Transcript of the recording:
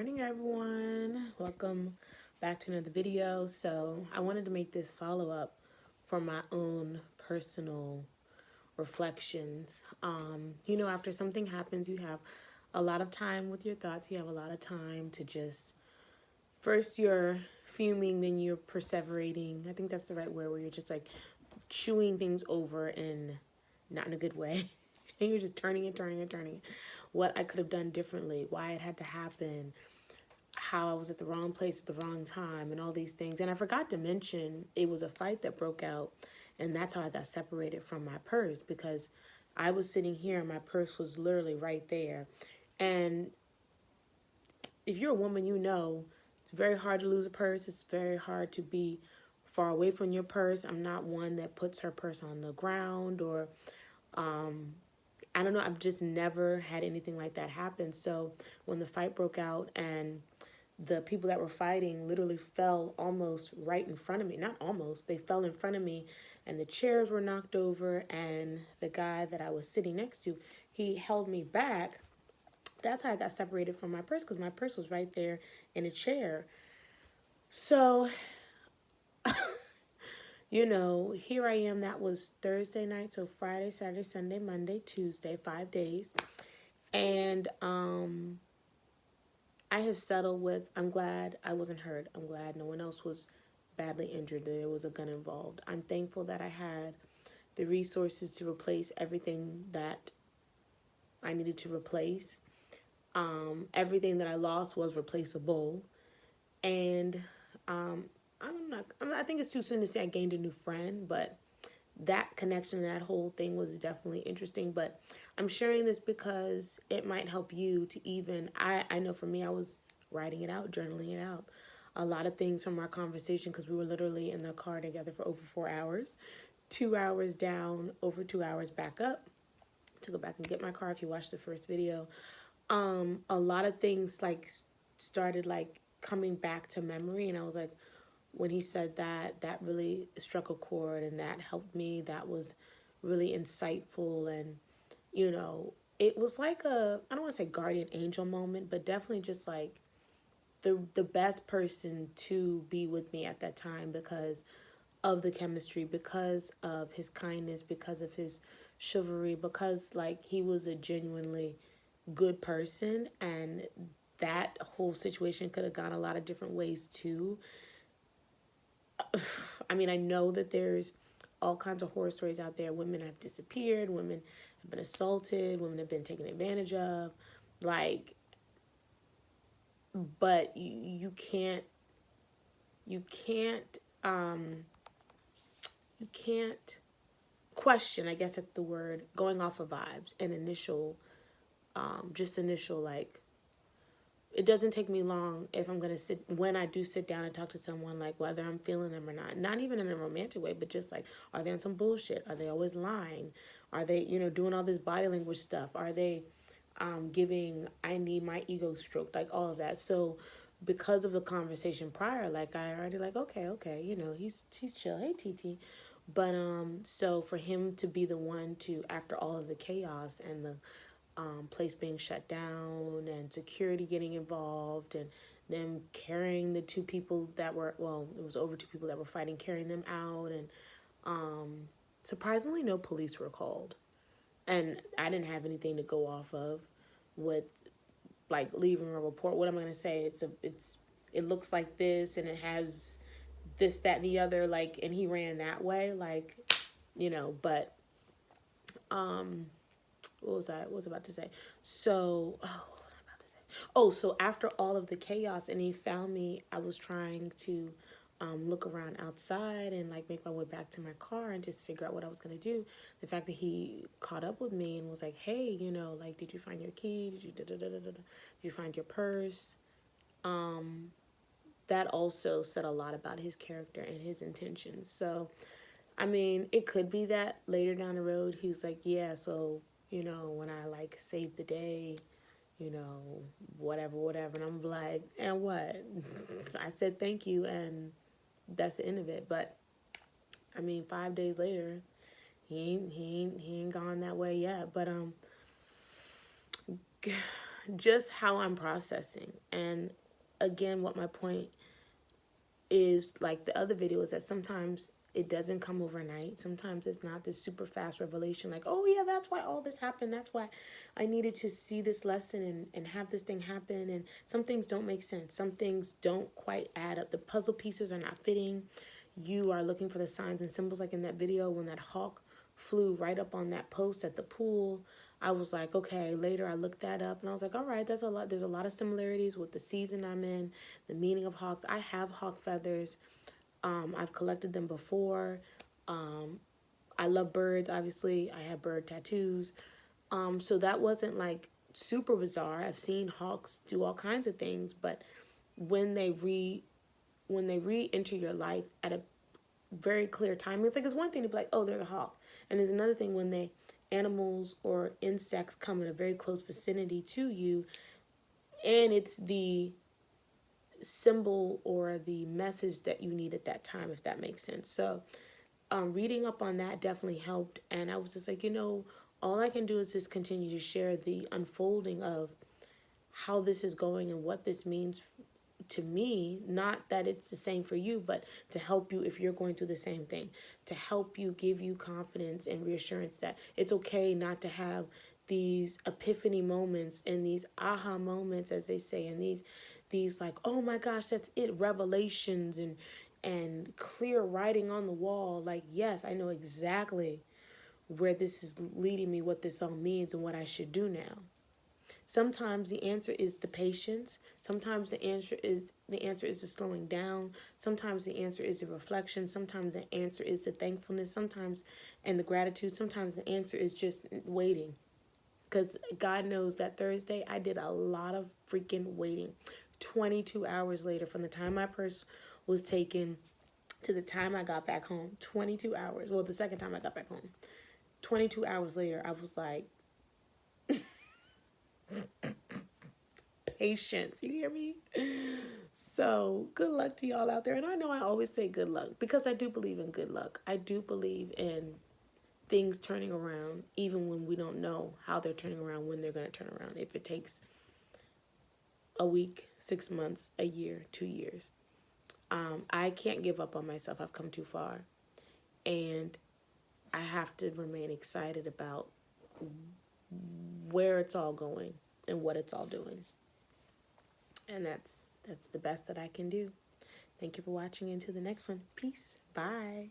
Morning, everyone. Welcome back to another video. So I wanted to make this follow-up for my own personal reflections. After something happens, you have a lot of time with your thoughts. You have a lot of time to just, first you're fuming, then you're perseverating. I think that's the right word, where you're just like chewing things over and not in a good way. And you're just turning and turning and turning. What I could have done differently, why it had to happen, how I was at the wrong place at the wrong time, and all these things. And I forgot to mention it was a fight that broke out, and that's how I got separated from my purse, because I was sitting here and my purse was literally right there. And if you're a woman, you know it's very hard to lose a purse. It's very hard to be far away from your purse. I'm not one that puts her purse on the ground, or I don't know. I've just never had anything like that happen. So when the fight broke out and the people that were fighting literally fell almost right in front of me. Not almost, they fell in front of me, and the chairs were knocked over, and the guy that I was sitting next to, he held me back. That's how I got separated from my purse, because my purse was right there in a chair. So, here I am. That was Thursday night. So Friday, Saturday, Sunday, Monday, Tuesday, 5 days. And I have settled with, I'm glad I wasn't hurt. I'm glad no one else was badly injured. There was a gun involved. I'm thankful that I had the resources to replace everything that I needed to replace. Everything that I lost was replaceable. And I think it's too soon to say I gained a new friend, but that connection, that whole thing was definitely interesting. But I'm sharing this because it might help you to even, I know for me, I was writing it out, journaling it out. A lot of things from our conversation, because we were literally in the car together for over 4 hours, 2 hours down, over 2 hours back up, to go back and get my car if you watched the first video. A lot of things like started like coming back to memory, and I was like, when he said that, that really struck a chord, and that helped me. That was really insightful. And it was like I don't want to say guardian angel moment, but definitely just like the best person to be with me at that time, because of the chemistry, because of his kindness, because of his chivalry, because like he was a genuinely good person. And that whole situation could have gone a lot of different ways too. I mean, I know that there's all kinds of horror stories out there. Women have disappeared, women have been assaulted, women have been taken advantage of. Like, but you can't, you can't question, I guess that's the word, going off of vibes and initial, just initial, like, it doesn't take me long if I'm going to when I do sit down and talk to someone, like whether I'm feeling them or not even in a romantic way, but just like, are they on some bullshit? Are they always lying? Are they, doing all this body language stuff? Are they giving, I need my ego stroked, like all of that. So because of the conversation prior, like I already like, okay, he's chill. Hey, TT. But so for him to be the one to, after all of the chaos and the place being shut down and security getting involved, and them carrying the two people that were, well, it was over two people that were fighting, carrying them out, and surprisingly no police were called. And I didn't have anything to go off of with like leaving a report. What am I going to say? It looks like this, and it has this, that, and the other, like, and he ran that way, like, but what was I about to say? So, what was I about to say? Oh, so after all of the chaos and he found me, I was trying to look around outside and like make my way back to my car and just figure out what I was going to do. The fact that he caught up with me and was like, hey, like, did you find your key? Did you Did you find your purse? That also said a lot about his character and his intentions. So, I mean, it could be that later down the road, he's like, yeah, so, when I like saved the day, whatever. And I'm like, and what? I said thank you, and that's the end of it. But I mean, 5 days later, he ain't gone that way yet. But just how I'm processing. And again, what my point is, like the other video, is that sometimes it doesn't come overnight. Sometimes it's not this super fast revelation like, oh yeah, that's why all this happened. That's why I needed to see this lesson and have this thing happen. And some things don't make sense. Some things don't quite add up. The puzzle pieces are not fitting. You are looking for the signs and symbols, like in that video when that hawk flew right up on that post at the pool. I was like, okay, later I looked that up and I was like, all right, that's a lot. There's a lot of similarities with the season I'm in, the meaning of hawks. I have hawk feathers. I've collected them before. I love birds, obviously. I have bird tattoos. So that wasn't like super bizarre. I've seen hawks do all kinds of things, but when they re-enter your life at a very clear time, it's like, it's one thing to be like, oh, they're a hawk. And there's another thing when animals or insects come in a very close vicinity to you, and it's the symbol or the message that you need at that time, if that makes sense. So reading up on that definitely helped. And I was just like, all I can do is just continue to share the unfolding of how this is going and what this means to me. Not that it's the same for you, but to help you if you're going through the same thing, to help you, give you confidence and reassurance that it's okay not to have these epiphany moments and these aha moments, as they say, and these like, oh my gosh, that's it, revelations and clear writing on the wall. Like, yes, I know exactly where this is leading me, what this all means, and what I should do now. Sometimes the answer is the patience. Sometimes the answer is the slowing down. Sometimes the answer is the reflection. Sometimes the answer is the thankfulness. Sometimes, and the gratitude. Sometimes the answer is just waiting. Because God knows that Thursday I did a lot of freaking waiting. 22 hours later, from the time my purse was taken to the time I got back home, 22 hours. Well, the second time I got back home, 22 hours later, I was like, patience, you hear me? So good luck to y'all out there. And I know I always say good luck because I do believe in good luck. I do believe in things turning around, even when we don't know how they're turning around, when they're going to turn around. If it takes a week, 6 months, a year, 2 years. I can't give up on myself. I've come too far. And I have to remain excited about where it's all going and what it's all doing. And that's the best that I can do. Thank you for watching. Until the next one. Peace. Bye.